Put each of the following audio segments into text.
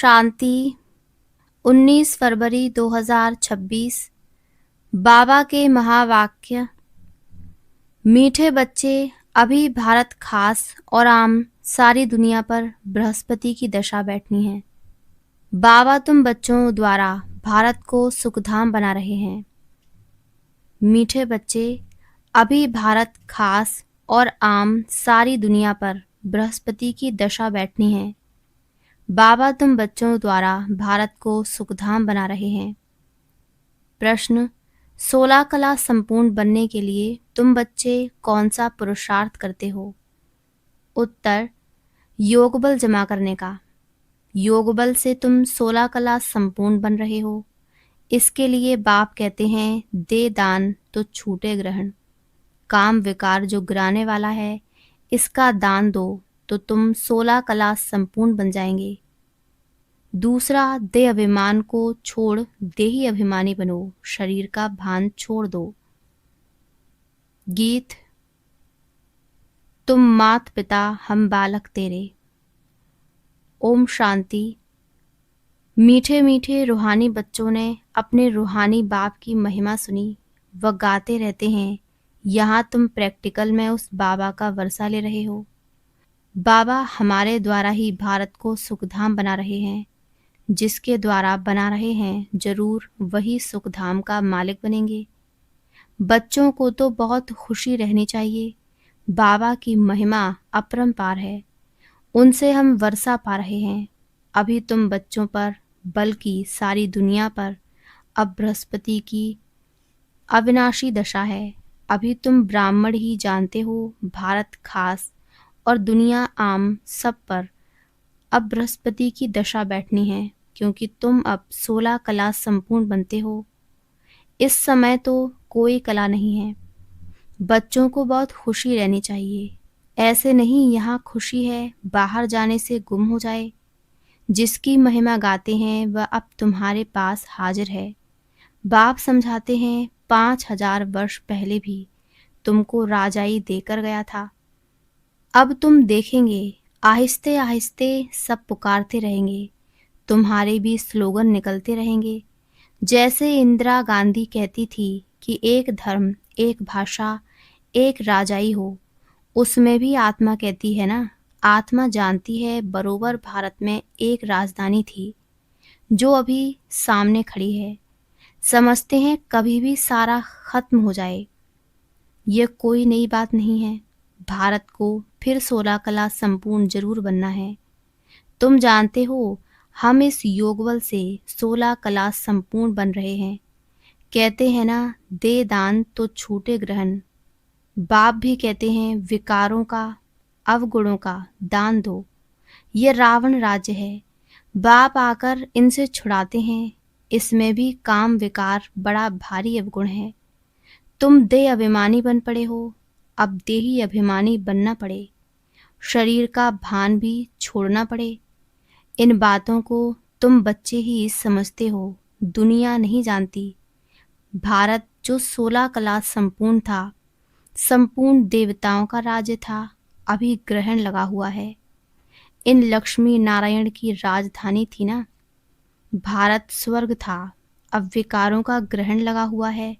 शांति 19 फरवरी 2026। बाबा के महावाक्य। मीठे बच्चे, अभी भारत खास और आम सारी दुनिया पर बृहस्पति की दशा बैठनी है। बाबा तुम बच्चों द्वारा भारत को सुखधाम बना रहे हैं। मीठे बच्चे, अभी भारत खास और आम सारी दुनिया पर बृहस्पति की दशा बैठनी है। बाबा तुम बच्चों द्वारा भारत को सुखधाम बना रहे हैं। प्रश्न: 16 कला संपूर्ण बनने के लिए तुम बच्चे कौन सा पुरुषार्थ करते हो? उत्तर: योग बल जमा करने का। योग बल से तुम 16 कला संपूर्ण बन रहे हो। इसके लिए बाप कहते हैं, दे दान तो छूटे ग्रहण। काम विकार जो गिराने वाला है, इसका दान दो तो तुम 16 कला संपूर्ण बन जाएंगे। दूसरा, देह अभिमान को छोड़ देही अभिमानी बनो, शरीर का भान छोड़ दो। गीत। तुम मात पिता हम बालक तेरे। ओम शांति। मीठे मीठे रूहानी बच्चों ने अपने रूहानी बाप की महिमा सुनी। वह गाते रहते हैं। यहाँ तुम प्रैक्टिकल में उस बाबा का वर्षा ले रहे हो। बाबा हमारे द्वारा ही भारत को सुखधाम बना रहे हैं। जिसके द्वारा बना रहे हैं, जरूर वही सुखधाम का मालिक बनेंगे। बच्चों को तो बहुत खुशी रहनी चाहिए। बाबा की महिमा अपरंपार है। उनसे हम वर्षा पा रहे हैं। अभी तुम बच्चों पर, बल्कि सारी दुनिया पर अब बृहस्पति की अविनाशी दशा है। अभी तुम ब्राह्मण ही जानते हो, भारत खास और दुनिया आम सब पर अब बृहस्पति की दशा बैठनी है, क्योंकि तुम अब 16 कला संपूर्ण बनते हो। इस समय तो कोई कला नहीं है। बच्चों को बहुत खुशी रहनी चाहिए। ऐसे नहीं यहाँ खुशी है बाहर जाने से गुम हो जाए। जिसकी महिमा गाते हैं वह अब तुम्हारे पास हाजिर है। बाप समझाते हैं, 5000 वर्ष पहले भी तुमको राजाई देकर गया था। अब तुम देखेंगे, आहिस्ते आहिस्ते सब पुकारते रहेंगे। तुम्हारे भी स्लोगन निकलते रहेंगे। जैसे इंदिरा गांधी कहती थी कि एक धर्म, एक भाषा, एक राजाई हो। उसमें भी आत्मा कहती है ना। आत्मा जानती है बरोबर भारत में एक राजधानी थी, जो अभी सामने खड़ी है। समझते हैं कभी भी सारा खत्म हो जाए। यह कोई नई बात नहीं है। भारत को फिर 16 कला संपूर्ण जरूर बनना है। तुम जानते हो, हम इस योग बल से 16 कला संपूर्ण बन रहे हैं। कहते हैं ना, दे दान तो छूटे ग्रहण। बाप भी कहते हैं, विकारों का, अवगुणों का दान दो। ये रावण राज्य है। बाप आकर इनसे छुड़ाते हैं। इसमें भी काम विकार बड़ा भारी अवगुण है। तुम देह अभिमानी बन पड़े हो। अब देही अभिमानी बनना पड़े। शरीर का भान भी छोड़ना पड़े। इन बातों को तुम बच्चे ही समझते हो, दुनिया नहीं जानती। भारत जो 16 कला संपूर्ण था, संपूर्ण देवताओं का राज्य था, अभी ग्रहण लगा हुआ है। इन लक्ष्मी नारायण की राजधानी थी ना। भारत स्वर्ग था, अब विकारों का ग्रहण लगा हुआ है।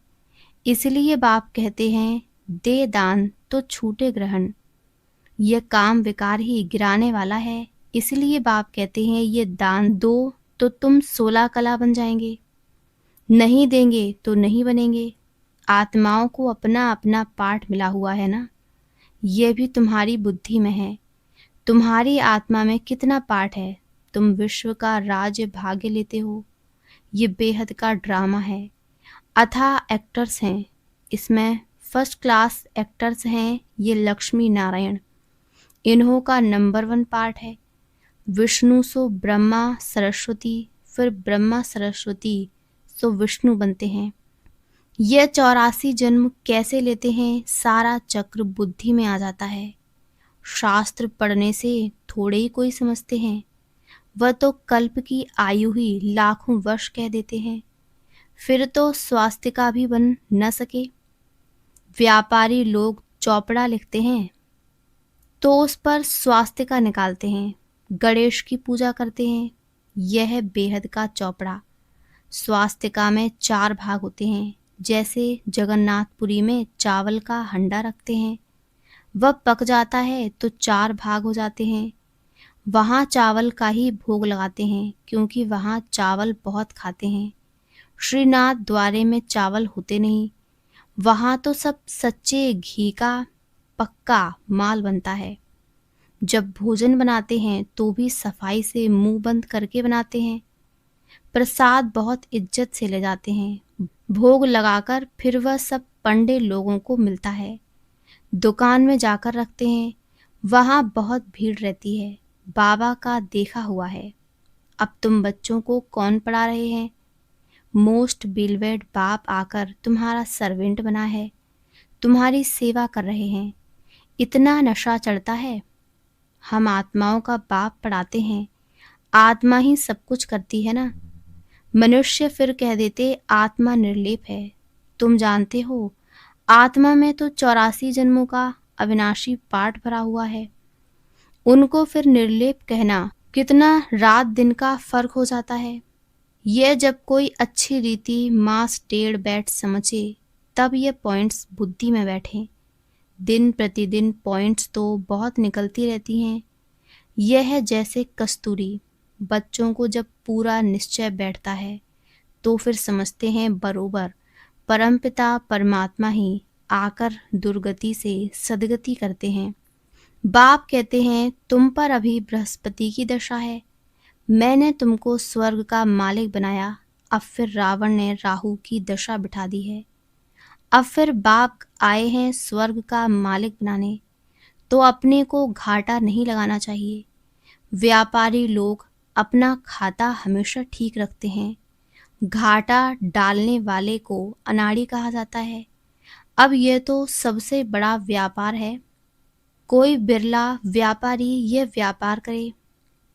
इसलिए बाप कहते हैं, दे दान तो छूटे ग्रहण। यह काम विकार ही गिराने वाला है। इसलिए बाप कहते हैं, ये दान दो तो तुम 16 कला बन जाएंगे। नहीं देंगे तो नहीं बनेंगे। आत्माओं को अपना अपना पाठ मिला हुआ है ना। यह भी तुम्हारी बुद्धि में है। तुम्हारी आत्मा में कितना पाठ है। तुम विश्व का राज्य भाग्य लेते हो। ये बेहद का ड्रामा है। अथाह एक्टर्स हैं। इसमें फर्स्ट क्लास एक्टर्स हैं ये लक्ष्मी नारायण। इन्हों का नंबर 1 पार्ट है। विष्णु सो ब्रह्मा सरस्वती, फिर ब्रह्मा सरस्वती सो विष्णु बनते हैं। यह 84 जन्म कैसे लेते हैं, सारा चक्र बुद्धि में आ जाता है। शास्त्र पढ़ने से थोड़े ही कोई समझते हैं। वह तो कल्प की आयु ही लाखों वर्ष कह देते हैं। फिर तो स्वास्तिका भी बन न सके। व्यापारी लोग चौपड़ा लिखते हैं तो उस पर स्वास्तिका निकालते हैं। गणेश की पूजा करते हैं यह बेहद का चौपड़ा। स्वास्तिका में 4 भाग होते हैं। जैसे जगन्नाथपुरी में चावल का हंडा रखते हैं, वह पक जाता है तो 4 भाग हो जाते हैं। वहाँ चावल का ही भोग लगाते हैं क्योंकि वहाँ चावल बहुत खाते हैं। श्रीनाथ द्वारे में चावल होते नहीं, वहाँ तो सब सच्चे घी का पक्का माल बनता है। जब भोजन बनाते हैं तो भी सफाई से मुंह बंद करके बनाते हैं। प्रसाद बहुत इज्जत से ले जाते हैं। भोग लगाकर फिर वह सब पंडे लोगों को मिलता है। दुकान में जाकर रखते हैं, वहाँ बहुत भीड़ रहती है। बाबा का देखा हुआ है। अब तुम बच्चों को कौन पढ़ा रहे हैं? मोस्ट बिलवेड बाप आकर तुम्हारा सर्वेंट बना है, तुम्हारी सेवा कर रहे हैं। इतना नशा चढ़ता है। हम आत्माओं का बाप पढ़ाते हैं, आत्मा ही सब कुछ करती है ना। मनुष्य फिर कह देते आत्मा निर्लेप है। तुम जानते हो आत्मा में तो 84 जन्मों का अविनाशी पाठ भरा हुआ है। उनको फिर निर्लेप कहना कितना रात दिन का फर्क हो जाता है। यह जब कोई अच्छी रीति मास टेढ़ बैठ समझे तब ये पॉइंट्स बुद्धि में बैठे। दिन प्रतिदिन पॉइंट्स तो बहुत निकलती रहती हैं। यह है जैसे कस्तूरी। बच्चों को जब पूरा निश्चय बैठता है तो फिर समझते हैं बरोबर परमपिता परमात्मा ही आकर दुर्गति से सदगति करते हैं। बाप कहते हैं तुम पर अभी बृहस्पति की दशा है, मैंने तुमको स्वर्ग का मालिक बनाया। अब फिर रावण ने राहु की दशा बिठा दी है। अब फिर बाप आए हैं स्वर्ग का मालिक बनाने, तो अपने को घाटा नहीं लगाना चाहिए। व्यापारी लोग अपना खाता हमेशा ठीक रखते हैं। घाटा डालने वाले को अनाड़ी कहा जाता है। अब यह तो सबसे बड़ा व्यापार है। कोई बिरला व्यापारी यह व्यापार करे,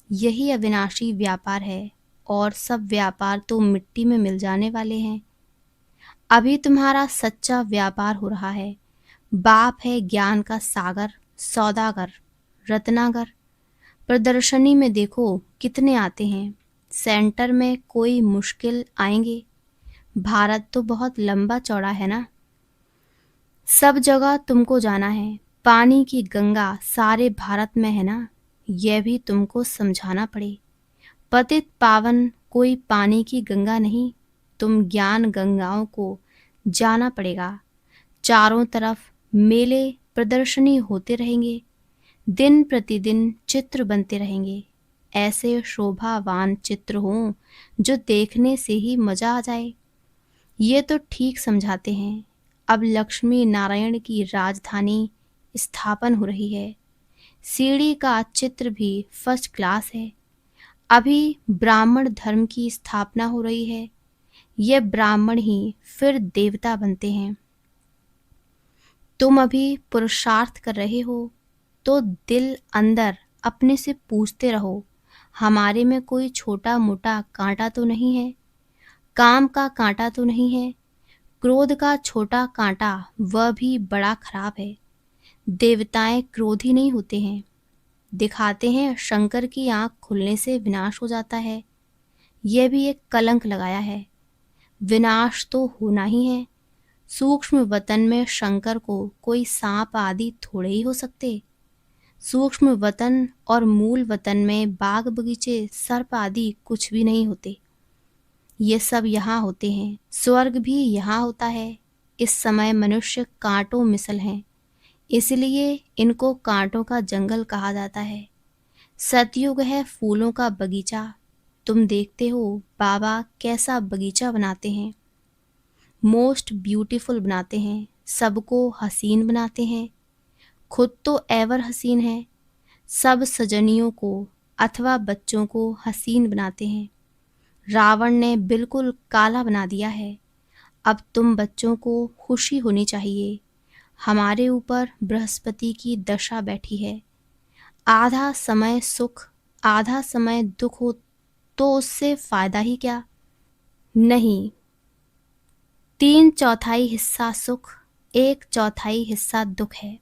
यही अविनाशी व्यापार है। और सब व्यापार तो मिट्टी में मिल जाने वाले हैं। अभी तुम्हारा सच्चा व्यापार हो रहा है। बाप है ज्ञान का सागर, सौदागर, रत्नागर। प्रदर्शनी में देखो कितने आते हैं। सेंटर में कोई मुश्किल आएंगे। भारत तो बहुत लंबा चौड़ा है ना। सब जगह तुमको जाना है। पानी की गंगा सारे भारत में है ना, यह भी तुमको समझाना पड़े। पतित पावन कोई पानी की गंगा नहीं, तुम ज्ञान गंगाओं को जाना पड़ेगा। चारों तरफ मेले प्रदर्शनी होते रहेंगे, दिन प्रतिदिन चित्र बनते रहेंगे। ऐसे शोभावान चित्र हों जो देखने से ही मजा आ जाए। ये तो ठीक समझाते हैं। अब लक्ष्मी नारायण की राजधानी स्थापन हो रही है। सीढ़ी का चित्र भी फर्स्ट क्लास है। अभी ब्राह्मण धर्म की स्थापना हो रही है। ये ब्राह्मण ही फिर देवता बनते हैं। तुम अभी पुरुषार्थ कर रहे हो तो दिल अंदर अपने से पूछते रहो, हमारे में कोई छोटा मोटा कांटा तो नहीं है, काम का कांटा तो नहीं है। क्रोध का छोटा कांटा वह भी बड़ा खराब है। देवताएं क्रोधी नहीं होते हैं। दिखाते हैं शंकर की आंख खुलने से विनाश हो जाता है। यह भी एक कलंक लगाया है। विनाश तो होना ही है। सूक्ष्म वतन में शंकर को कोई सांप आदि थोड़े ही हो सकते। सूक्ष्म वतन और मूल वतन में बाग बगीचे सर्प आदि कुछ भी नहीं होते। ये सब यहाँ होते हैं। स्वर्ग भी यहाँ होता है। इस समय मनुष्य कांटों मिसल हैं, इसलिए इनको कांटों का जंगल कहा जाता है। सतयुग है फूलों का बगीचा। तुम देखते हो बाबा कैसा बगीचा बनाते हैं। मोस्ट ब्यूटीफुल बनाते हैं, सबको हसीन बनाते हैं। खुद तो एवर हसीन है। सब सजनियों को अथवा बच्चों को हसीन बनाते हैं। रावण ने बिल्कुल काला बना दिया है। अब तुम बच्चों को खुशी होनी चाहिए। हमारे ऊपर बृहस्पति की दशा बैठी है। आधा समय सुख आधा समय दुख हो तो उससे फायदा ही क्या? नहीं, 3/4 हिस्सा सुख, 1/4 हिस्सा दुख है।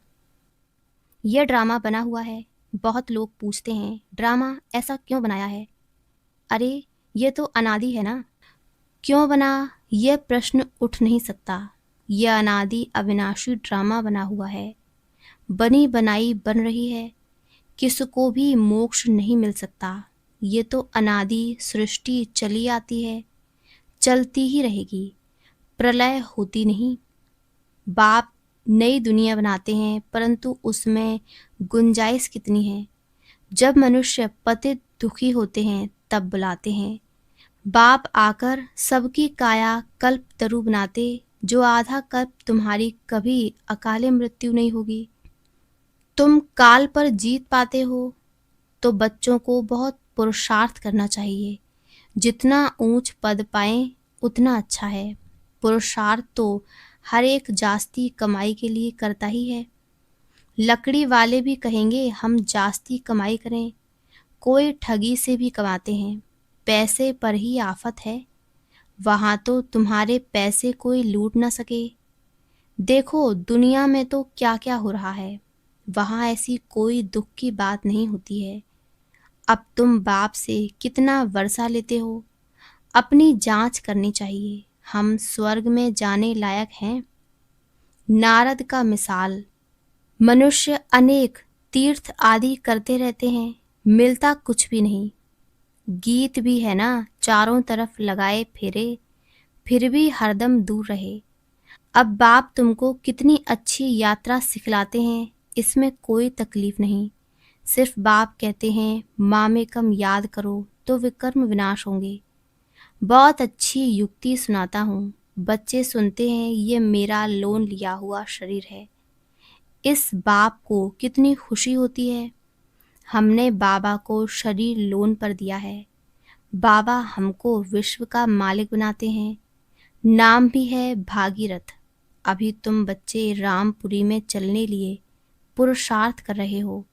यह ड्रामा बना हुआ है। बहुत लोग पूछते हैं ड्रामा ऐसा क्यों बनाया है। अरे ये तो अनादि है ना, क्यों बना यह प्रश्न उठ नहीं सकता। यह अनादि अविनाशी ड्रामा बना हुआ है, बनी बनाई बन रही है, किसको भी मोक्ष नहीं मिल सकता। ये तो अनादि सृष्टि चली आती है, चलती ही रहेगी, प्रलय होती नहीं। बाप नई दुनिया बनाते हैं, परंतु उसमें गुंजाइश कितनी है। जब मनुष्य पतित दुखी होते हैं तब बुलाते हैं। बाप आकर सबकी काया कल्प तरु बनाते, जो आधा कल्प तुम्हारी कभी अकाले मृत्यु नहीं होगी। तुम काल पर जीत पाते हो तो बच्चों को बहुत पुरुषार्थ करना चाहिए। जितना ऊंच पद पाएं उतना अच्छा है। पुरुषार्थ तो हर एक जास्ती कमाई के लिए करता ही है। लकड़ी वाले भी कहेंगे हम जास्ती कमाई करें, कोई ठगी से भी कमाते हैं। पैसे पर ही आफत है, वहां तो तुम्हारे पैसे कोई लूट न सके। देखो दुनिया में तो क्या क्या हो रहा है, वहां ऐसी कोई दुख की बात नहीं होती है। अब तुम बाप से कितना वर्षा लेते हो, अपनी जांच करनी चाहिए। हम स्वर्ग में जाने लायक हैं। नारद का मिसाल, मनुष्य अनेक तीर्थ आदि करते रहते हैं, मिलता कुछ भी नहीं। गीत भी है ना, चारों तरफ लगाए फेरे, फिर भी हरदम दूर रहे। अब बाप तुमको कितनी अच्छी यात्रा सिखलाते हैं, इसमें कोई तकलीफ नहीं। सिर्फ बाप कहते हैं माँ कम याद करो तो विकर्म विनाश होंगे। बहुत अच्छी युक्ति सुनाता हूँ, बच्चे सुनते हैं। ये मेरा लोन लिया हुआ शरीर है। इस बाप को कितनी खुशी होती है। हमने बाबा को शरीर लोन पर दिया है। बाबा हमको विश्व का मालिक बनाते हैं। नाम भी है भागीरथ। अभी तुम बच्चे रामपुरी में चलने लिए पुरुषार्थ कर रहे हो,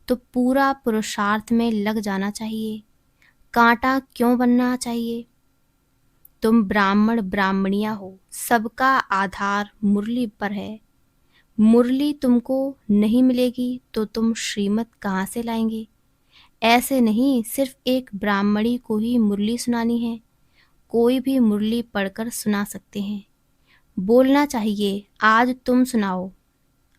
तो पूरा पुरुषार्थ में लग जाना चाहिए। कांटा क्यों बनना चाहिए। तुम ब्राह्मण ब्राह्मणिया हो, सबका आधार मुरली पर है। मुरली तुमको नहीं मिलेगी तो तुम श्रीमत कहाँ से लाएंगे। ऐसे नहीं सिर्फ एक ब्राह्मणी को ही मुरली सुनानी है, कोई भी मुरली पढ़कर सुना सकते हैं। बोलना चाहिए आज तुम सुनाओ।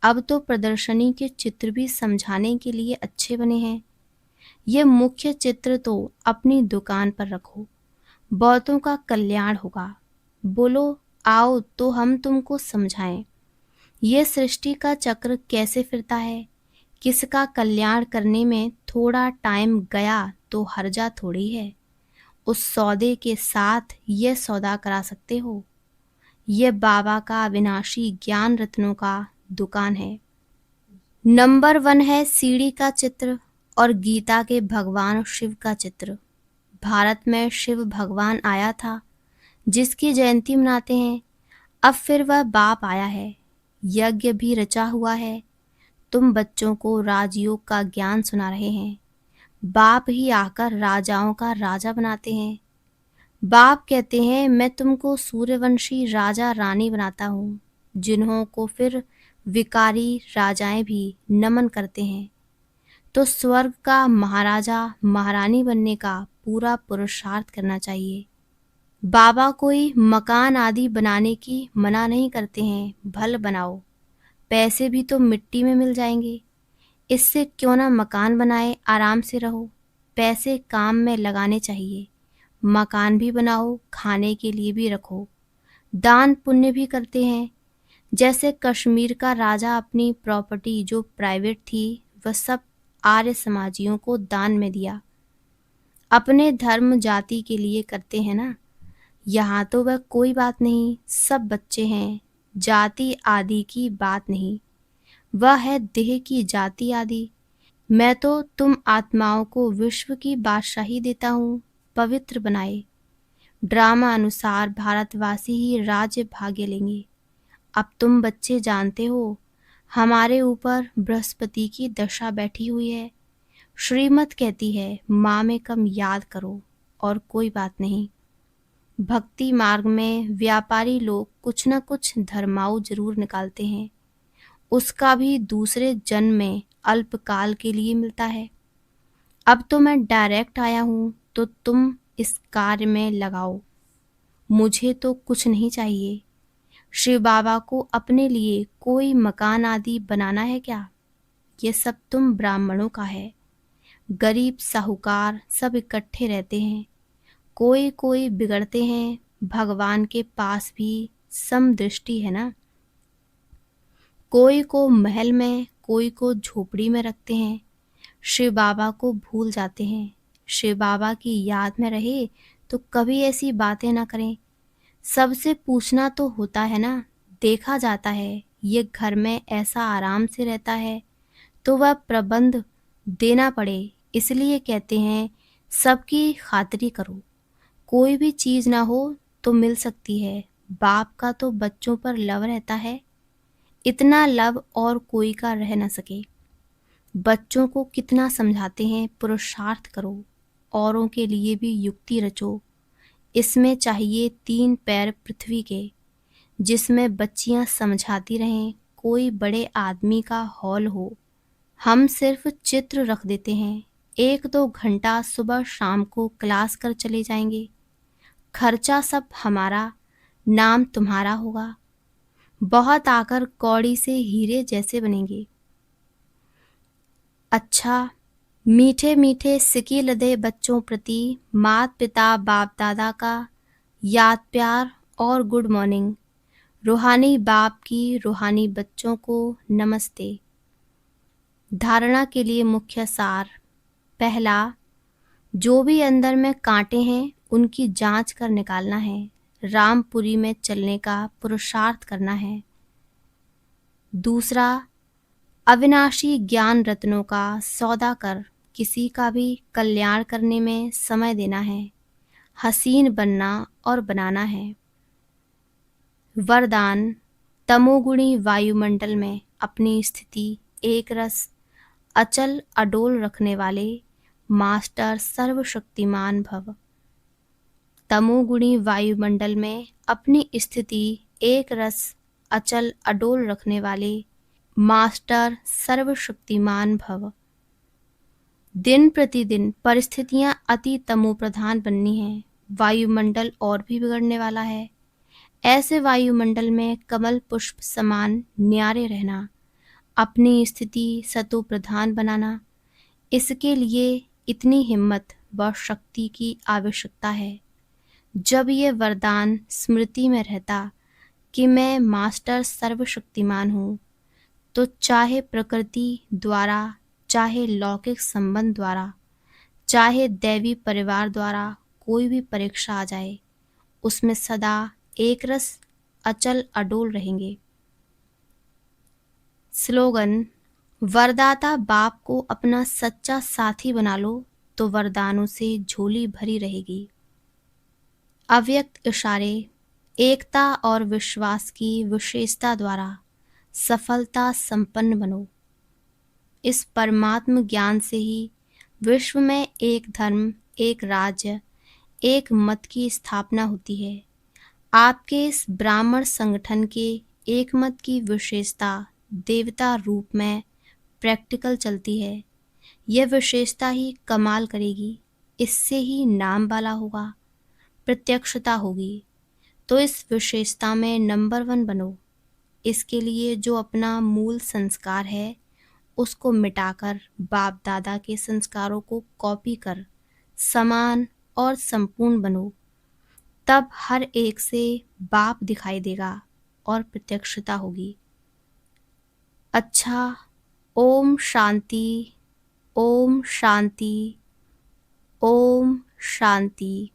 अब तो प्रदर्शनी के चित्र भी समझाने के लिए अच्छे बने हैं। ये मुख्य चित्र तो अपनी दुकान पर रखो, बहुतों का कल्याण होगा। बोलो आओ तो हम तुमको समझाएं। ये सृष्टि का चक्र कैसे फिरता है, किसका कल्याण करने में थोड़ा टाइम गया तो हर्जा थोड़ी है। उस सौदे के साथ ये सौदा करा सकते हो। ये बाबा का अविनाशी ज्ञान रत्नों का दुकान है। नंबर 1 है सीढ़ी का चित्र और गीता के भगवान शिव का चित्र। भारत में शिव भगवान आया था, जिसकी जयंती मनाते हैं। अब फिर वह बाप आया है, यज्ञ भी रचा हुआ है। तुम बच्चों को राजयोग का ज्ञान सुना रहे हैं। बाप ही आकर राजाओं का राजा बनाते हैं। बाप कहते हैं मैं तुमको सूर्यवंशी राजा रानी बनाता हूँ, जिन्हों को फिर विकारी राजाएं भी नमन करते हैं। तो स्वर्ग का महाराजा महारानी बनने का पूरा पुरुषार्थ करना चाहिए। बाबा कोई मकान आदि बनाने की मना नहीं करते हैं, भल बनाओ, पैसे भी तो मिट्टी में मिल जाएंगे। इससे क्यों ना मकान बनाए, आराम से रहो। पैसे काम में लगाने चाहिए। मकान भी बनाओ, खाने के लिए भी रखो। दान पुण्य भी करते हैं। जैसे कश्मीर का राजा अपनी प्रॉपर्टी जो प्राइवेट थी वह सब आर्य समाजियों को दान में दिया। अपने धर्म जाति के लिए करते हैं ना। यहाँ तो वह कोई बात नहीं, सब बच्चे हैं, जाति आदि की बात नहीं, वह है देह की जाति आदि। मैं तो तुम आत्माओं को विश्व की बादशाही देता हूँ, पवित्र बनाए। ड्रामा अनुसार भारतवासी ही राज्य भाग्य लेंगे। अब तुम बच्चे जानते हो हमारे ऊपर बृहस्पति की दशा बैठी हुई है। श्रीमत कहती है माँ में कम याद करो, और कोई बात नहीं। भक्ति मार्ग में व्यापारी लोग कुछ न कुछ धर्माऊ जरूर निकालते हैं, उसका भी दूसरे जन्म में अल्पकाल के लिए मिलता है। अब तो मैं डायरेक्ट आया हूँ, तो तुम इस कार्य में लगाओ। मुझे तो कुछ नहीं चाहिए। शिव बाबा को अपने लिए कोई मकान आदि बनाना है क्या? ये सब तुम ब्राह्मणों का है। गरीब साहूकार सब इकट्ठे रहते हैं। कोई कोई बिगड़ते हैं। भगवान के पास भी समदृष्टि है ना। कोई को महल में, कोई को झोपड़ी में रखते हैं। शिव बाबा को भूल जाते हैं। शिव बाबा की याद में रहे तो कभी ऐसी बातें ना करें। सबसे पूछना तो होता है ना। देखा जाता है ये घर में ऐसा आराम से रहता है तो वह प्रबंध देना पड़े, इसलिए कहते हैं सबकी खातिरी करो। कोई भी चीज ना हो तो मिल सकती है। बाप का तो बच्चों पर लव रहता है, इतना लव और कोई का रह न सके। बच्चों को कितना समझाते हैं, पुरुषार्थ करो, औरों के लिए भी युक्ति रचो। इसमें चाहिए 3 पैर पृथ्वी के, जिसमें बच्चियां समझाती रहें। कोई बड़े आदमी का हॉल हो। हम सिर्फ चित्र रख देते हैं। 1-2 घंटा सुबह शाम को क्लास कर चले जाएंगे। खर्चा सब हमारा, नाम तुम्हारा होगा। बहुत आकर कौड़ी से हीरे जैसे बनेंगे। अच्छा, मीठे मीठे सिकी लदे बच्चों प्रति मात पिता बाप दादा का याद प्यार और गुड मॉर्निंग। रूहानी बाप की रूहानी बच्चों को नमस्ते। धारणा के लिए मुख्य सार। पहला, जो भी अंदर में कांटे हैं उनकी जांच कर निकालना है। रामपुरी में चलने का पुरुषार्थ करना है। दूसरा, अविनाशी ज्ञान रत्नों का सौदा कर किसी का भी कल्याण करने में समय देना है। हसीन बनना और बनाना है। वरदान, तमोगुणी वायुमंडल में अपनी स्थिति एक रस अचल अडोल रखने वाले मास्टर सर्वशक्तिमान भव। तमोगुणी वायुमंडल में अपनी स्थिति एक रस अचल अडोल रखने वाले मास्टर सर्वशक्तिमान भव। दिन प्रतिदिन परिस्थितियां अति तमो प्रधान बननी हैं। वायुमंडल और भी बिगड़ने वाला है। ऐसे वायुमंडल में कमल पुष्प समान न्यारे रहना, अपनी स्थिति सतो प्रधान बनाना, इसके लिए इतनी हिम्मत व शक्ति की आवश्यकता है। जब ये वरदान स्मृति में रहता कि मैं मास्टर सर्वशक्तिमान हूँ, तो चाहे प्रकृति द्वारा, चाहे लौकिक संबंध द्वारा, चाहे दैवी परिवार द्वारा कोई भी परीक्षा आ जाए, उसमें सदा एक रस अचल अडोल रहेंगे। स्लोगन, वरदाता बाप को अपना सच्चा साथी बना लो तो वरदानों से झोली भरी रहेगी। अव्यक्त इशारे, एकता और विश्वास की विशेषता द्वारा सफलता संपन्न बनो। इस परमात्म ज्ञान से ही विश्व में एक धर्म, एक राज्य, एक मत की स्थापना होती है। आपके इस ब्राह्मण संगठन के एक मत की विशेषता देवता रूप में प्रैक्टिकल चलती है। यह विशेषता ही कमाल करेगी। इससे ही नाम वाला होगा, प्रत्यक्षता होगी। तो इस विशेषता में नंबर 1 बनो। इसके लिए जो अपना मूल संस्कार है उसको मिटाकर बाप दादा के संस्कारों को कॉपी कर समान और संपूर्ण बनो। तब हर एक से बाप दिखाई देगा और प्रत्यक्षता होगी। अच्छा, ओम शांति, ओम शांति, ओम शांति।